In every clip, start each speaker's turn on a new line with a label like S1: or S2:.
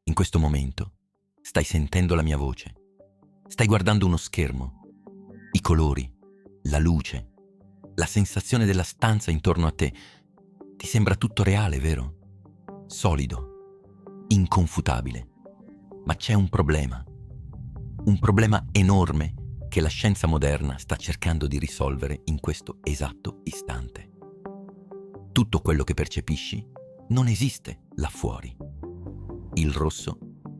S1: In questo momento stai sentendo la mia voce, stai guardando uno schermo, i colori, la luce, la sensazione della stanza intorno a te. Ti sembra tutto reale, vero? Solido, inconfutabile. Ma c'è un problema enorme che la scienza moderna sta cercando di risolvere in questo esatto istante. Tutto quello che percepisci non esiste là fuori. Il rosso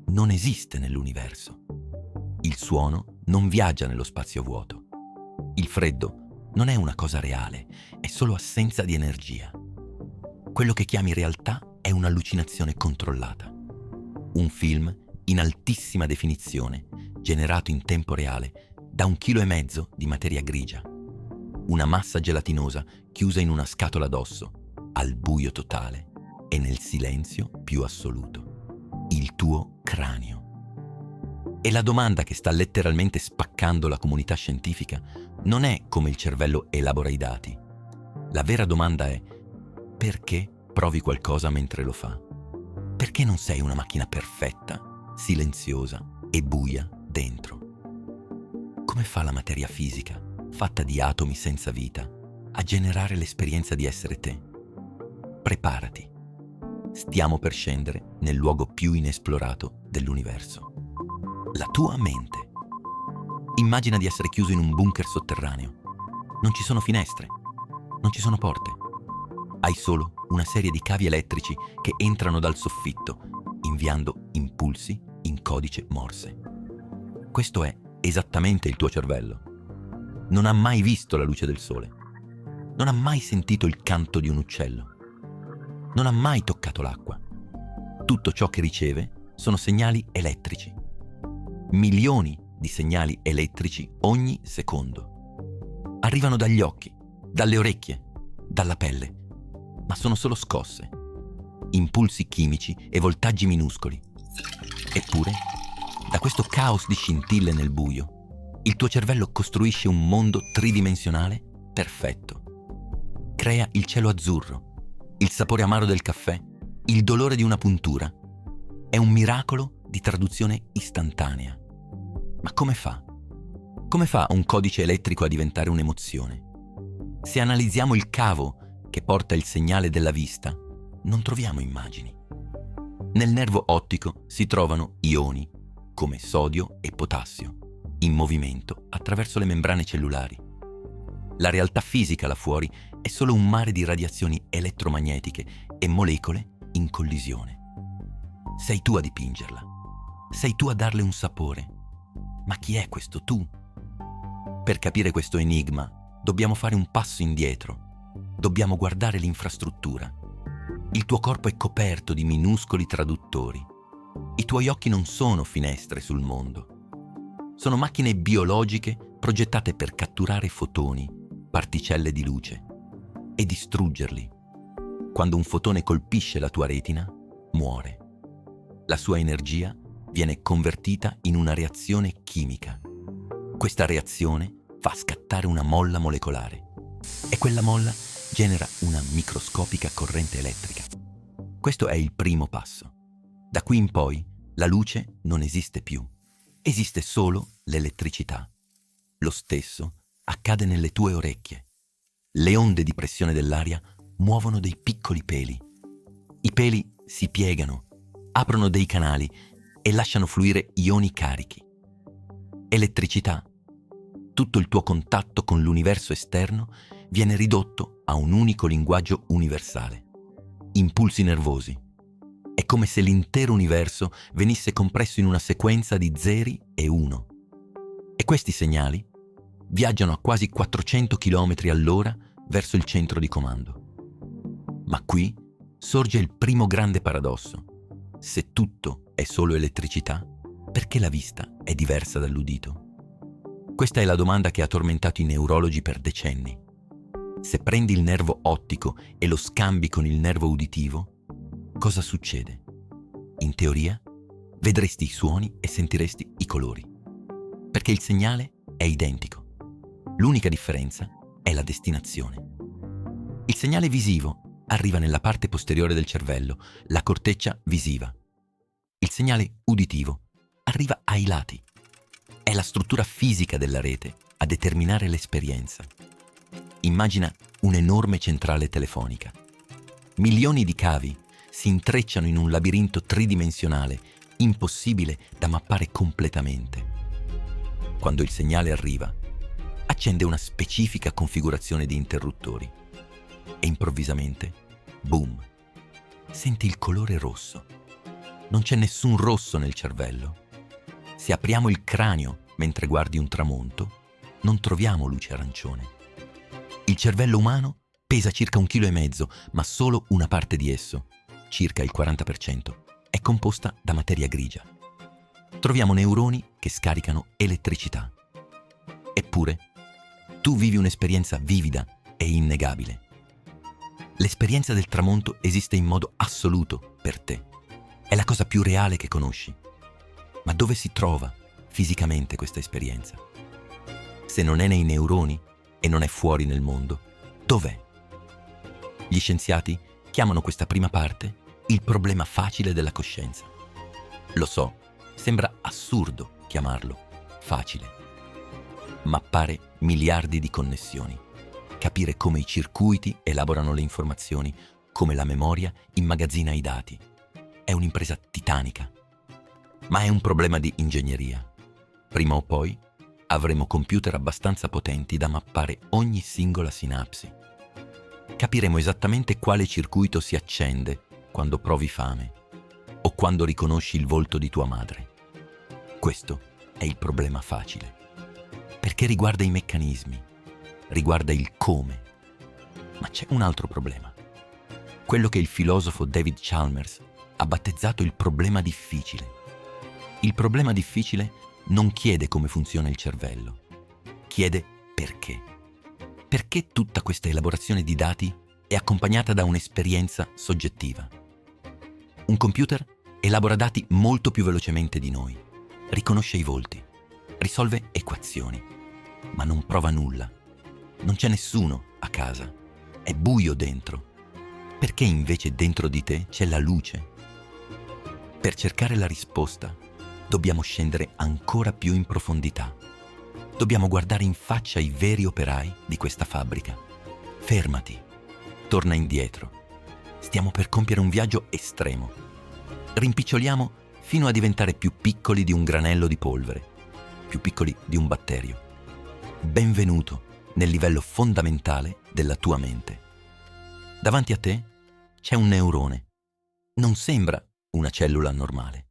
S1: non esiste nell'universo. Il suono non viaggia nello spazio vuoto. Il freddo non è una cosa reale, è solo assenza di energia. Quello che chiami realtà è un'allucinazione controllata. Un film in altissima definizione, generato in tempo reale da 1,5 kg di materia grigia. Una massa gelatinosa chiusa in una scatola d'osso, al buio totale e nel silenzio più assoluto. Il tuo cranio. E la domanda che sta letteralmente spaccando la comunità scientifica non è come il cervello elabora i dati. La vera domanda è: perché provi qualcosa mentre lo fa? Perché non sei una macchina perfetta, silenziosa e buia dentro? Come fa la materia fisica, fatta di atomi senza vita, a generare l'esperienza di essere te? Preparati. Stiamo per scendere nel luogo più inesplorato dell'universo. La tua mente. Immagina di essere chiuso in un bunker sotterraneo. Non ci sono finestre, non ci sono porte. Hai solo una serie di cavi elettrici che entrano dal soffitto, inviando impulsi in codice Morse. Questo è esattamente il tuo cervello. Non ha mai visto la luce del sole. Non ha mai sentito il canto di un uccello. Non ha mai toccato l'acqua. Tutto ciò che riceve sono segnali elettrici. Milioni di segnali elettrici ogni secondo. Arrivano dagli occhi, dalle orecchie, dalla pelle, ma sono solo scosse, impulsi chimici e voltaggi minuscoli. Eppure, da questo caos di scintille nel buio, il tuo cervello costruisce un mondo tridimensionale perfetto. Crea il cielo azzurro, il sapore amaro del caffè, il dolore di una puntura. È un miracolo di traduzione istantanea. Ma come fa? Come fa un codice elettrico a diventare un'emozione? Se analizziamo il cavo che porta il segnale della vista, non troviamo immagini. Nel nervo ottico si trovano ioni, come sodio e potassio, in movimento attraverso le membrane cellulari. La realtà fisica là fuori è solo un mare di radiazioni elettromagnetiche e molecole in collisione. Sei tu a dipingerla. Sei tu a darle un sapore. Ma chi è questo tu? Per capire questo enigma, dobbiamo fare un passo indietro. Dobbiamo guardare l'infrastruttura. Il tuo corpo è coperto di minuscoli traduttori. I tuoi occhi non sono finestre sul mondo. Sono macchine biologiche progettate per catturare fotoni, particelle di luce, e distruggerli. Quando un fotone colpisce la tua retina, muore. La sua energia viene convertita in una reazione chimica. Questa reazione fa scattare una molla molecolare e quella molla genera una microscopica corrente elettrica. Questo è il primo passo. Da qui in poi la luce non esiste più. Esiste solo l'elettricità. Lo stesso accade nelle tue orecchie. Le onde di pressione dell'aria muovono dei piccoli peli. I peli si piegano, aprono dei canali e lasciano fluire ioni carichi. Elettricità. Tutto il tuo contatto con l'universo esterno viene ridotto a un unico linguaggio universale. Impulsi nervosi. È come se l'intero universo venisse compresso in una sequenza di zeri e uno. E questi segnali viaggiano a quasi 400 km all'ora verso il centro di comando. Ma qui sorge il primo grande paradosso. Se tutto è solo elettricità, perché la vista è diversa dall'udito? Questa è la domanda che ha tormentato i neurologi per decenni. Se prendi il nervo ottico e lo scambi con il nervo uditivo, cosa succede? In teoria, vedresti i suoni e sentiresti i colori, perché il segnale è identico. L'unica differenza è la destinazione. Il segnale visivo arriva nella parte posteriore del cervello, la corteccia visiva. Il segnale uditivo arriva ai lati. È la struttura fisica della rete a determinare l'esperienza. Immagina un'enorme centrale telefonica. Milioni di cavi si intrecciano in un labirinto tridimensionale impossibile da mappare completamente. Quando il segnale arriva, accende una specifica configurazione di interruttori e improvvisamente, boom, senti il colore rosso. Non c'è nessun rosso nel cervello. Se apriamo il cranio mentre guardi un tramonto, non troviamo luce arancione. Il cervello umano pesa circa 1,5 kg, ma solo una parte di esso, circa il 40%, è composta da materia grigia. Troviamo neuroni che scaricano elettricità. Eppure, tu vivi un'esperienza vivida e innegabile. L'esperienza del tramonto esiste in modo assoluto per te. È la cosa più reale che conosci. Ma dove si trova fisicamente questa esperienza? Se non è nei neuroni e non è fuori nel mondo, dov'è? Gli scienziati chiamano questa prima parte il problema facile della coscienza. Lo so, sembra assurdo chiamarlo facile. Mappare miliardi di connessioni, capire come i circuiti elaborano le informazioni, come la memoria immagazzina i dati. È un'impresa titanica, ma è un problema di ingegneria. Prima o poi avremo computer abbastanza potenti da mappare ogni singola sinapsi. Capiremo esattamente quale circuito si accende quando provi fame o quando riconosci il volto di tua madre. Questo è il problema facile, perché riguarda i meccanismi, riguarda il come. Ma c'è un altro problema, quello che il filosofo David Chalmers ha battezzato il problema difficile. Il problema difficile non chiede come funziona il cervello, chiede perché. Perché tutta questa elaborazione di dati è accompagnata da un'esperienza soggettiva. Un computer elabora dati molto più velocemente di noi, riconosce i volti, risolve equazioni, ma non prova nulla. Non c'è nessuno a casa, è buio dentro. Perché invece dentro di te c'è la luce? Per cercare la risposta dobbiamo scendere ancora più in profondità. Dobbiamo guardare in faccia i veri operai di questa fabbrica. Fermati, torna indietro. Stiamo per compiere un viaggio estremo. Rimpiccioliamo fino a diventare più piccoli di un granello di polvere, più piccoli di un batterio. Benvenuto nel livello fondamentale della tua mente. Davanti a te c'è un neurone. Non sembra una cellula normale.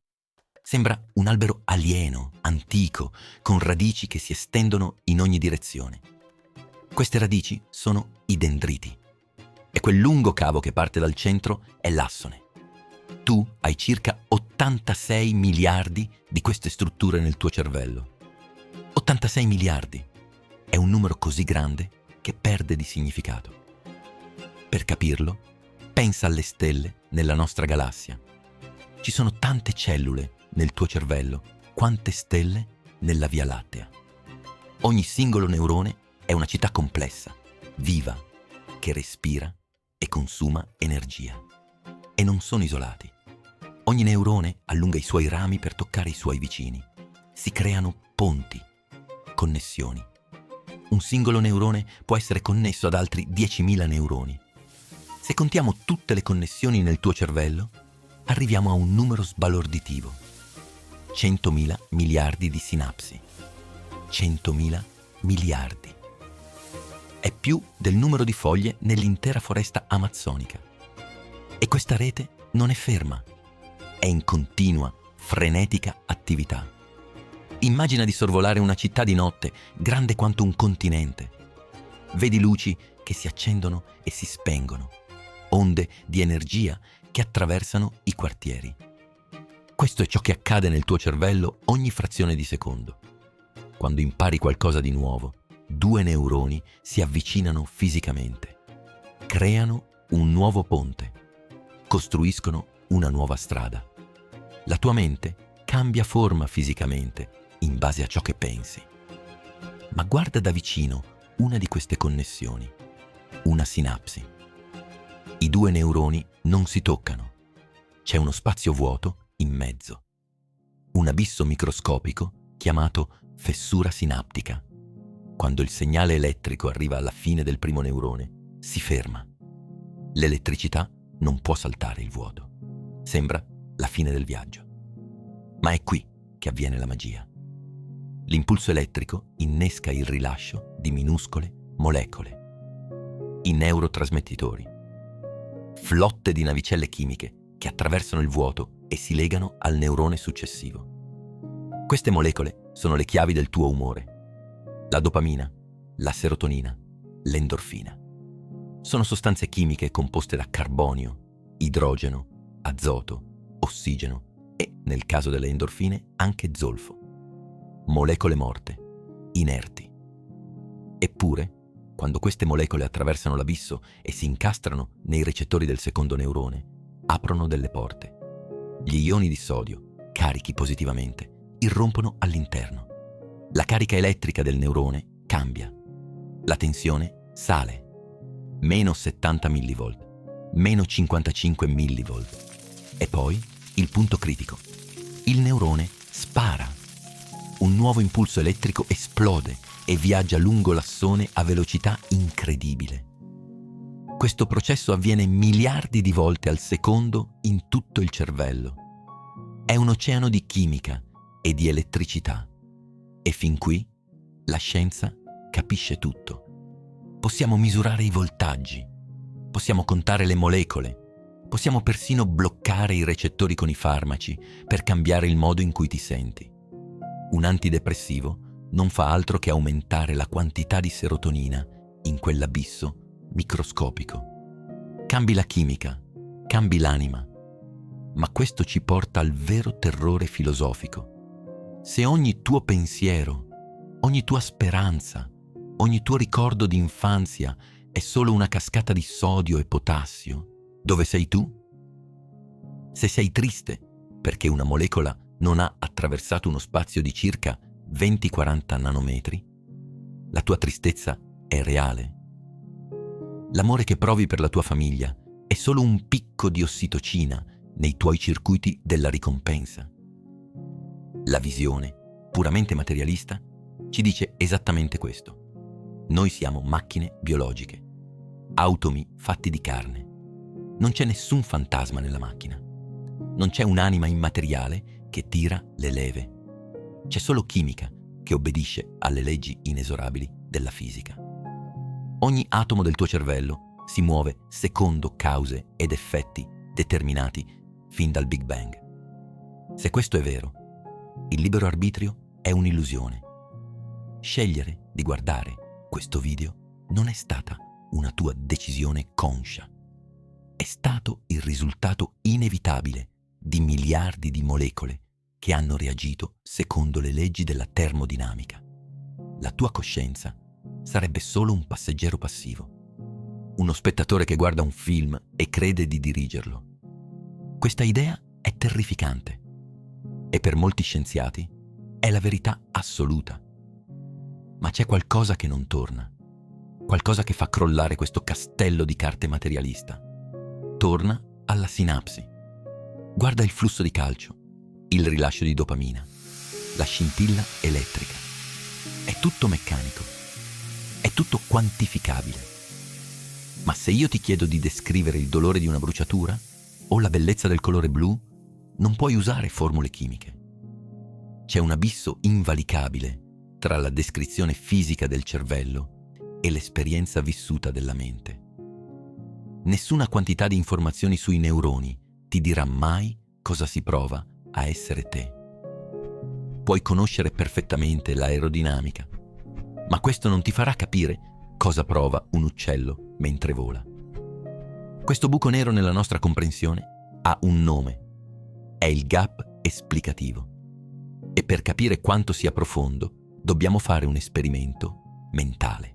S1: Sembra un albero alieno, antico, con radici che si estendono in ogni direzione. Queste radici sono i dendriti. E quel lungo cavo che parte dal centro è l'assone. Tu hai circa 86 miliardi di queste strutture nel tuo cervello. 86 miliardi. È un numero così grande che perde di significato. Per capirlo, pensa alle stelle nella nostra galassia. Ci sono tante cellule nel tuo cervello, quante stelle nella Via Lattea. Ogni singolo neurone è una città complessa, viva, che respira e consuma energia. E non sono isolati. Ogni neurone allunga i suoi rami per toccare i suoi vicini. Si creano ponti, connessioni. Un singolo neurone può essere connesso ad altri 10.000 neuroni. Se contiamo tutte le connessioni nel tuo cervello, arriviamo a un numero sbalorditivo. 100.000 miliardi di sinapsi. 100.000 miliardi. È più del numero di foglie nell'intera foresta amazzonica. E questa rete non è ferma. È in continua, frenetica attività. Immagina di sorvolare una città di notte grande quanto un continente. Vedi luci che si accendono e si spengono, onde di energia che attraversano i quartieri. Questo è ciò che accade nel tuo cervello ogni frazione di secondo. Quando impari qualcosa di nuovo, 2 neuroni si avvicinano fisicamente, creano un nuovo ponte, costruiscono una nuova strada. La tua mente cambia forma fisicamente in base a ciò che pensi. Ma guarda da vicino una di queste connessioni, una sinapsi. I 2 neuroni non si toccano. C'è uno spazio vuoto in mezzo. un abisso microscopico chiamato fessura sinaptica. Quando il segnale elettrico arriva alla fine del primo neurone, si ferma. L'elettricità non può saltare il vuoto. Sembra la fine del viaggio. Ma è qui che avviene la magia. L'impulso elettrico innesca il rilascio di minuscole molecole, i neurotrasmettitori, flotte di navicelle chimiche che attraversano il vuoto e si legano al neurone successivo. Queste molecole sono le chiavi del tuo umore: la dopamina, la serotonina, l'endorfina. Sono sostanze chimiche composte da carbonio, idrogeno, azoto, ossigeno e, nel caso delle endorfine, anche zolfo. Molecole morte, inerti. Eppure, quando queste molecole attraversano l'abisso e si incastrano nei recettori del secondo neurone, aprono delle porte. Gli ioni di sodio, carichi positivamente, irrompono all'interno. La carica elettrica del neurone cambia. La tensione sale. Meno 70 mV, meno 55 mV. E poi il punto critico. Il neurone spara. Un nuovo impulso elettrico esplode e viaggia lungo l'assone a velocità incredibile. Questo processo avviene miliardi di volte al secondo in tutto il cervello. È un oceano di chimica e di elettricità. E fin qui la scienza capisce tutto. Possiamo misurare i voltaggi, possiamo contare le molecole, possiamo persino bloccare i recettori con i farmaci per cambiare il modo in cui ti senti. Un antidepressivo non fa altro che aumentare la quantità di serotonina in quell'abisso microscopico. Cambi la chimica, cambi l'anima, ma questo ci porta al vero terrore filosofico. Se ogni tuo pensiero, ogni tua speranza, ogni tuo ricordo di infanzia è solo una cascata di sodio e potassio, dove sei tu? Se sei triste perché una molecola non ha attraversato uno spazio di circa 20-40 nanometri, la tua tristezza è reale. L'amore che provi per la tua famiglia è solo un picco di ossitocina nei tuoi circuiti della ricompensa. La visione, puramente materialista, ci dice esattamente questo. Noi siamo macchine biologiche, automi fatti di carne. Non c'è nessun fantasma nella macchina. Non c'è un'anima immateriale che tira le leve. C'è solo chimica che obbedisce alle leggi inesorabili della fisica. Ogni atomo del tuo cervello si muove secondo cause ed effetti determinati fin dal Big Bang. Se questo è vero, il libero arbitrio è un'illusione. Scegliere di guardare questo video non è stata una tua decisione conscia. È stato il risultato inevitabile di miliardi di molecole che hanno reagito secondo le leggi della termodinamica. La tua coscienza sarebbe solo un passeggero passivo, uno spettatore che guarda un film e crede di dirigerlo. Questa idea è terrificante e per molti scienziati è la verità assoluta. Ma c'è qualcosa che non torna, qualcosa che fa crollare questo castello di carte materialista. Torna alla sinapsi. Guarda il flusso di calcio, il rilascio di dopamina, la scintilla elettrica. È tutto meccanico, è tutto quantificabile. Ma se io ti chiedo di descrivere il dolore di una bruciatura o la bellezza del colore blu, non puoi usare formule chimiche. C'è un abisso invalicabile tra la descrizione fisica del cervello e l'esperienza vissuta della mente. Nessuna quantità di informazioni sui neuroni ti dirà mai cosa si prova a essere te. Puoi conoscere perfettamente l'aerodinamica, ma questo non ti farà capire cosa prova un uccello mentre vola. Questo buco nero nella nostra comprensione ha un nome. È il gap esplicativo. E per capire quanto sia profondo, dobbiamo fare un esperimento mentale.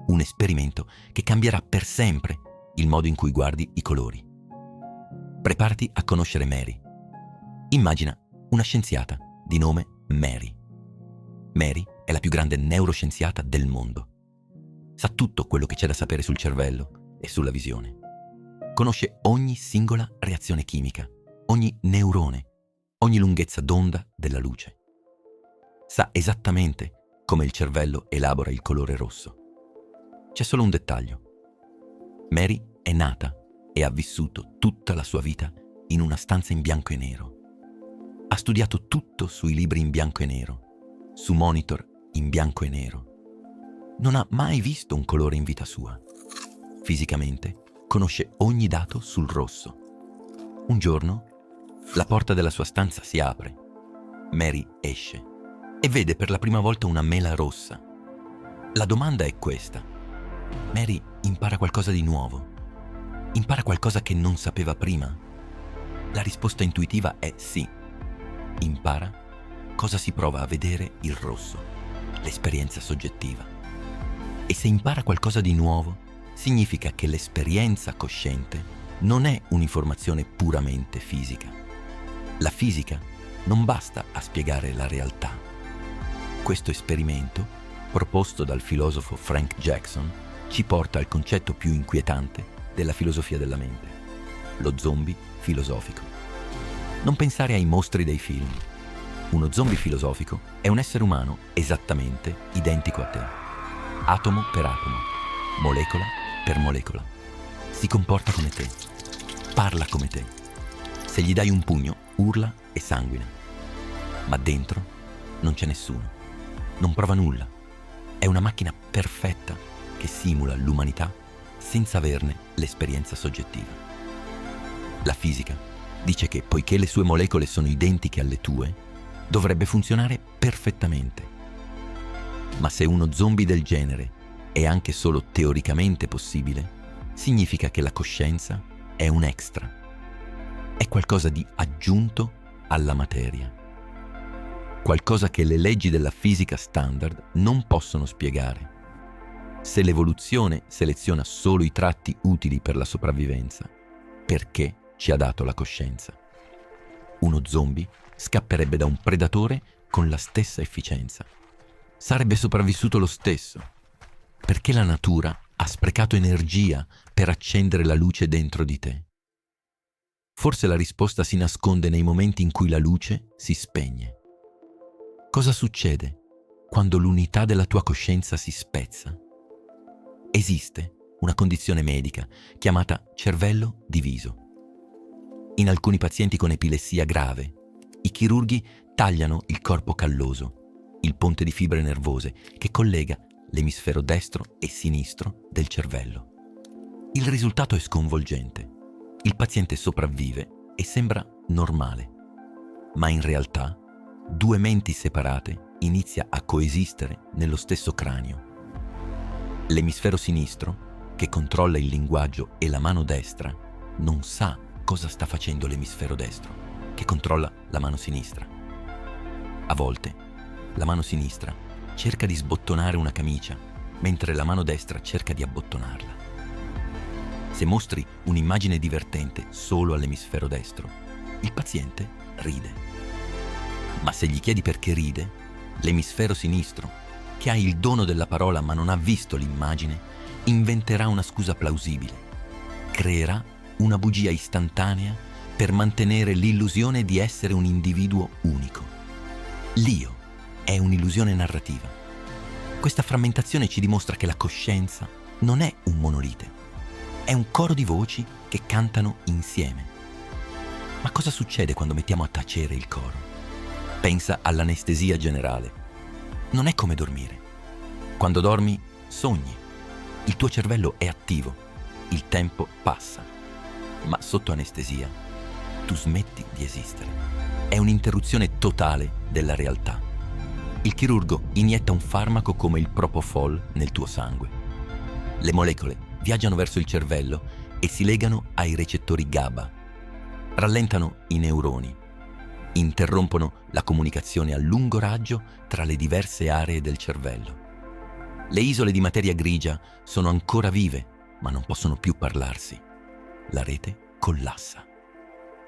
S1: Un esperimento che cambierà per sempre il modo in cui guardi i colori. Preparati a conoscere Mary. Immagina una scienziata di nome Mary. Mary è la più grande neuroscienziata del mondo. Sa tutto quello che c'è da sapere sul cervello e sulla visione. Conosce ogni singola reazione chimica, ogni neurone, ogni lunghezza d'onda della luce. Sa esattamente come il cervello elabora il colore rosso. C'è solo un dettaglio. Mary è nata e ha vissuto tutta la sua vita in una stanza in bianco e nero. Ha studiato tutto sui libri in bianco e nero, su monitor in bianco e nero. Non ha mai visto un colore in vita sua. Fisicamente conosce ogni dato sul rosso. Un giorno la porta della sua stanza si apre. Mary esce e vede per la prima volta una mela rossa. La domanda è questa. Mary impara qualcosa di nuovo? Impara qualcosa che non sapeva prima? La risposta intuitiva è sì. Impara cosa si prova a vedere il rosso, l'esperienza soggettiva. E se impara qualcosa di nuovo, significa che l'esperienza cosciente non è un'informazione puramente fisica. La fisica non basta a spiegare la realtà. Questo esperimento, proposto dal filosofo Frank Jackson, ci porta al concetto più inquietante della filosofia della mente, lo zombie filosofico. Non pensare ai mostri dei film. Uno zombie filosofico è un essere umano esattamente identico a te, atomo per atomo, molecola per molecola. Si comporta come te, parla come te. Se gli dai un pugno, urla e sanguina. Ma dentro non c'è nessuno. Non prova nulla. È una macchina perfetta che simula l'umanità senza averne l'esperienza soggettiva. La fisica dice che poiché le sue molecole sono identiche alle tue, dovrebbe funzionare perfettamente. Ma se uno zombie del genere è anche solo teoricamente possibile, significa che la coscienza è un extra. È qualcosa di aggiunto alla materia. Qualcosa che le leggi della fisica standard non possono spiegare. Se l'evoluzione seleziona solo i tratti utili per la sopravvivenza, perché ci ha dato la coscienza? Uno zombie scapperebbe da un predatore con la stessa efficienza. Sarebbe sopravvissuto lo stesso. Perché la natura ha sprecato energia per accendere la luce dentro di te? Forse la risposta si nasconde nei momenti in cui la luce si spegne. Cosa succede quando l'unità della tua coscienza si spezza? Esiste una condizione medica chiamata cervello diviso. In alcuni pazienti con epilessia grave, i chirurghi tagliano il corpo calloso, il ponte di fibre nervose che collega l'emisfero destro e sinistro del cervello. Il risultato è sconvolgente. Il paziente sopravvive e sembra normale, ma in realtà due menti separate inizia a coesistere nello stesso cranio. L'emisfero sinistro, che controlla il linguaggio e la mano destra, non sa cosa sta facendo l'emisfero destro, che controlla la mano sinistra. A volte, la mano sinistra cerca di sbottonare una camicia, mentre la mano destra cerca di abbottonarla. Se mostri un'immagine divertente solo all'emisfero destro, il paziente ride. Ma se gli chiedi perché ride, l'emisfero sinistro, che ha il dono della parola ma non ha visto l'immagine, inventerà una scusa plausibile. Creerà una bugia istantanea per mantenere l'illusione di essere un individuo unico. L'io è un'illusione narrativa. Questa frammentazione ci dimostra che la coscienza non è un monolite, è un coro di voci che cantano insieme. Ma cosa succede quando mettiamo a tacere il coro? Pensa all'anestesia generale. Non è come dormire. Quando dormi, sogni. Il tuo cervello è attivo. Il tempo passa. Ma sotto anestesia, tu smetti di esistere. È un'interruzione totale della realtà. Il chirurgo inietta un farmaco come il Propofol nel tuo sangue. Le molecole viaggiano verso il cervello e si legano ai recettori GABA. Rallentano i neuroni. Interrompono la comunicazione a lungo raggio tra le diverse aree del cervello. Le isole di materia grigia sono ancora vive, ma non possono più parlarsi. La rete collassa.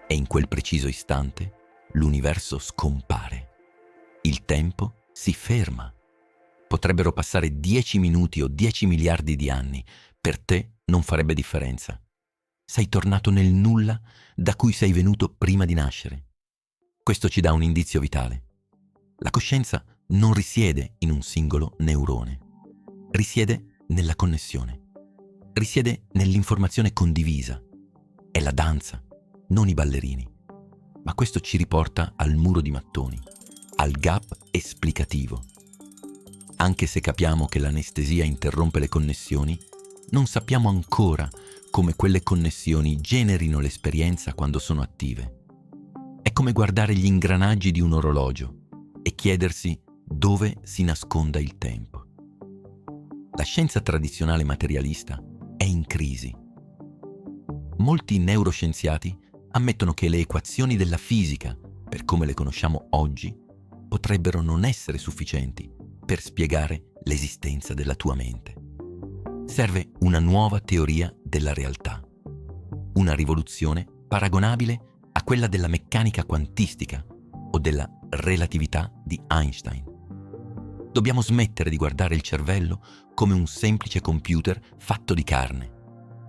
S1: E in quel preciso istante l'universo scompare. Il tempo si ferma. Potrebbero passare 10 minuti o 10 miliardi di anni. Per te non farebbe differenza. Sei tornato nel nulla da cui sei venuto prima di nascere. Questo ci dà un indizio vitale. La coscienza non risiede in un singolo neurone, risiede nella connessione, risiede nell'informazione condivisa. È la danza, non i ballerini. Ma questo ci riporta al muro di mattoni, al gap esplicativo. Anche se capiamo che l'anestesia interrompe le connessioni, non sappiamo ancora come quelle connessioni generino l'esperienza quando sono attive. È come guardare gli ingranaggi di un orologio e chiedersi dove si nasconda il tempo. La scienza tradizionale materialista è in crisi. Molti neuroscienziati ammettono che le equazioni della fisica, per come le conosciamo oggi, potrebbero non essere sufficienti per spiegare l'esistenza della tua mente. Serve una nuova teoria della realtà, una rivoluzione paragonabile a quella della meccanica quantistica o della relatività di Einstein. Dobbiamo smettere di guardare il cervello come un semplice computer fatto di carne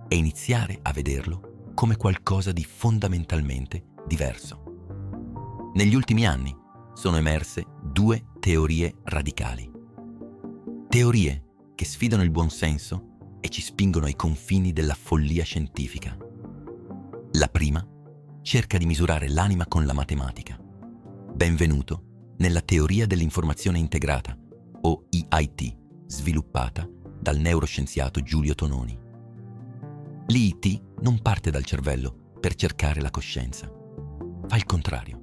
S1: e iniziare a vederlo come qualcosa di fondamentalmente diverso. Negli ultimi anni sono emerse due teorie radicali. Teorie che sfidano il buonsenso e ci spingono ai confini della follia scientifica. La prima cerca di misurare l'anima con la matematica. Benvenuto nella teoria dell'informazione integrata, o EIT, sviluppata dal neuroscienziato Giulio Tononi. L'EIT non parte dal cervello per cercare la coscienza. Fa il contrario.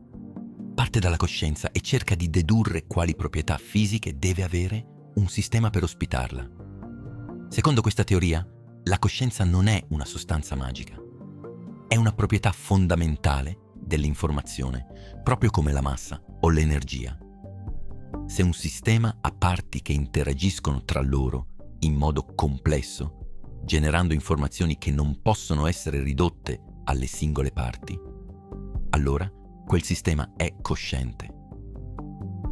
S1: Parte dalla coscienza e cerca di dedurre quali proprietà fisiche deve avere un sistema per ospitarla. Secondo questa teoria, la coscienza non è una sostanza magica. È una proprietà fondamentale dell'informazione, proprio come la massa o l'energia. Se un sistema ha parti che interagiscono tra loro in modo complesso, generando informazioni che non possono essere ridotte alle singole parti, allora quel sistema è cosciente.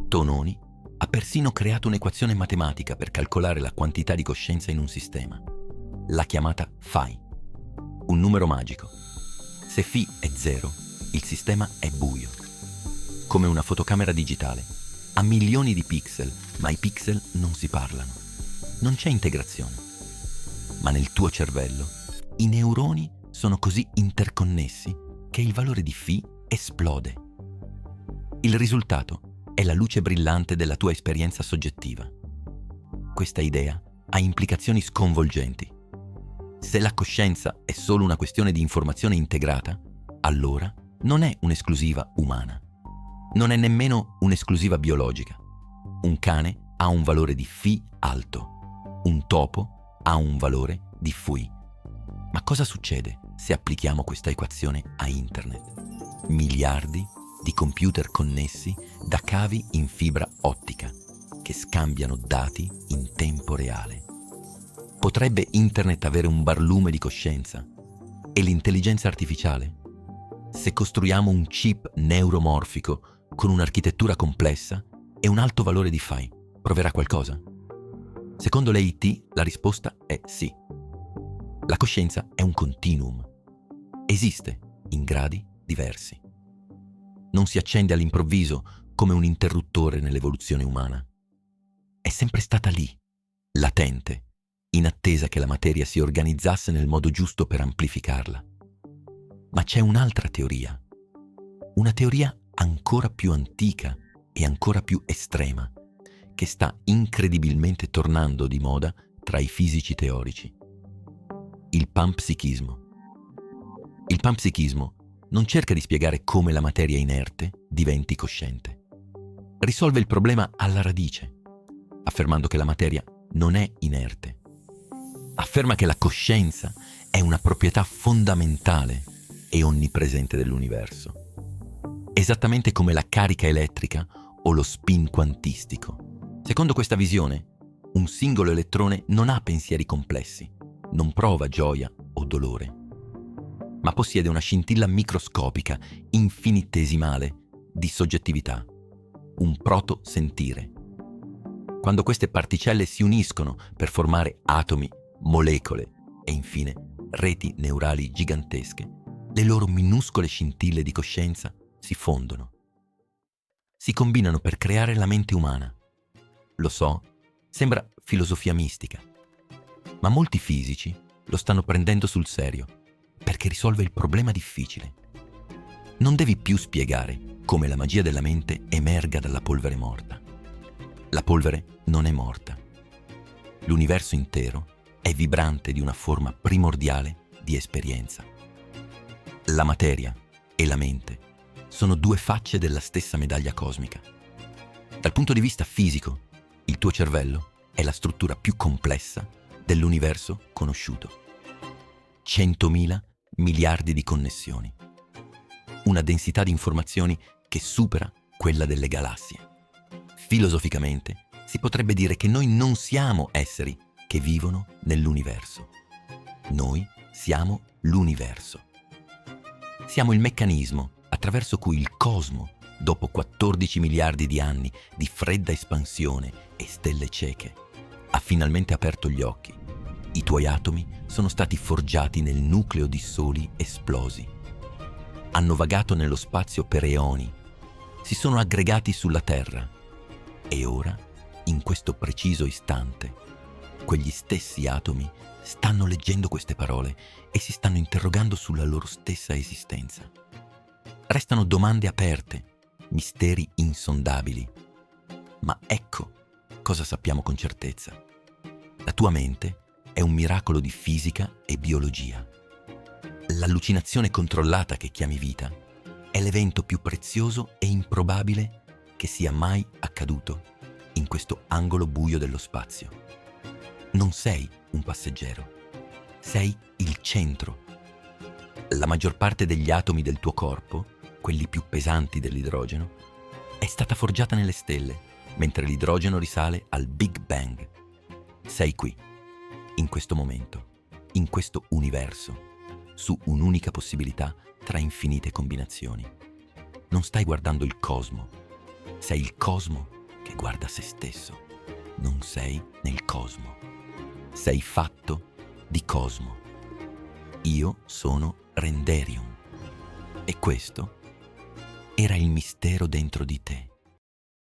S1: Tononi ha persino creato un'equazione matematica per calcolare la quantità di coscienza in un sistema. L'ha chiamata phi, un numero magico. Se phi è 0, il sistema è buio. Come una fotocamera digitale. Ha milioni di pixel, ma i pixel non si parlano. Non c'è integrazione. Ma nel tuo cervello i neuroni sono così interconnessi che il valore di phi esplode. Il risultato è la luce brillante della tua esperienza soggettiva. Questa idea ha implicazioni sconvolgenti. Se la coscienza è solo una questione di informazione integrata, allora non è un'esclusiva umana. Non è nemmeno un'esclusiva biologica. Un cane ha un valore di phi alto. Un topo ha un valore di phi. Ma cosa succede se applichiamo questa equazione a Internet? Miliardi di computer connessi da cavi in fibra ottica che scambiano dati in tempo reale. Potrebbe Internet avere un barlume di coscienza? E l'intelligenza artificiale? Se costruiamo un chip neuromorfico con un'architettura complessa e un alto valore di phi, proverà qualcosa? Secondo l'EIT la risposta è sì. La coscienza è un continuum. Esiste in gradi diversi. Non si accende all'improvviso come un interruttore nell'evoluzione umana. È sempre stata lì, latente, in attesa che la materia si organizzasse nel modo giusto per amplificarla. Ma c'è un'altra teoria. Una teoria ancora più antica e ancora più estrema, che sta incredibilmente tornando di moda tra i fisici teorici. Il panpsichismo. Il panpsichismo non cerca di spiegare come la materia inerte diventi cosciente. Risolve il problema alla radice, affermando che la materia non è inerte. Afferma che la coscienza è una proprietà fondamentale e onnipresente dell'universo. Esattamente come la carica elettrica o lo spin quantistico. Secondo questa visione, un singolo elettrone non ha pensieri complessi, non prova gioia o dolore, ma possiede una scintilla microscopica, infinitesimale, di soggettività, un proto-sentire. Quando queste particelle si uniscono per formare atomi, molecole e infine reti neurali gigantesche, le loro minuscole scintille di coscienza si fondono si combinano per creare la mente umana. Lo so, sembra filosofia mistica, ma molti fisici lo stanno prendendo sul serio perché risolve il problema difficile. Non devi più spiegare come la magia della mente emerga dalla polvere morta. La polvere non è morta. L'universo intero è vibrante di una forma primordiale di esperienza. La materia e la mente sono due facce della stessa medaglia cosmica. Dal punto di vista fisico, il tuo cervello è la struttura più complessa dell'universo conosciuto. 100.000 miliardi di connessioni. Una densità di informazioni che supera quella delle galassie. Filosoficamente, si potrebbe dire che noi non siamo esseri che vivono nell'universo. Noi siamo l'universo. Siamo il meccanismo attraverso cui il cosmo, dopo 14 miliardi di anni di fredda espansione e stelle cieche, ha finalmente aperto gli occhi. I tuoi atomi sono stati forgiati nel nucleo di soli esplosi. Hanno vagato nello spazio per eoni, si sono aggregati sulla Terra e ora, in questo preciso istante, quegli stessi atomi stanno leggendo queste parole e si stanno interrogando sulla loro stessa esistenza. Restano domande aperte, misteri insondabili. Ma ecco cosa sappiamo con certezza. La tua mente è un miracolo di fisica e biologia. L'allucinazione controllata che chiami vita è l'evento più prezioso e improbabile che sia mai accaduto in questo angolo buio dello spazio. Non sei un passeggero, sei il centro. La maggior parte degli atomi del tuo corpo, quelli più pesanti dell'idrogeno, è stata forgiata nelle stelle, mentre l'idrogeno risale al Big Bang. Sei qui, in questo momento, in questo universo, su un'unica possibilità tra infinite combinazioni. Non stai guardando il cosmo, sei il cosmo che guarda se stesso. Non sei nel cosmo. Sei fatto di cosmo. Io sono Renderium. E questo era il mistero dentro di te.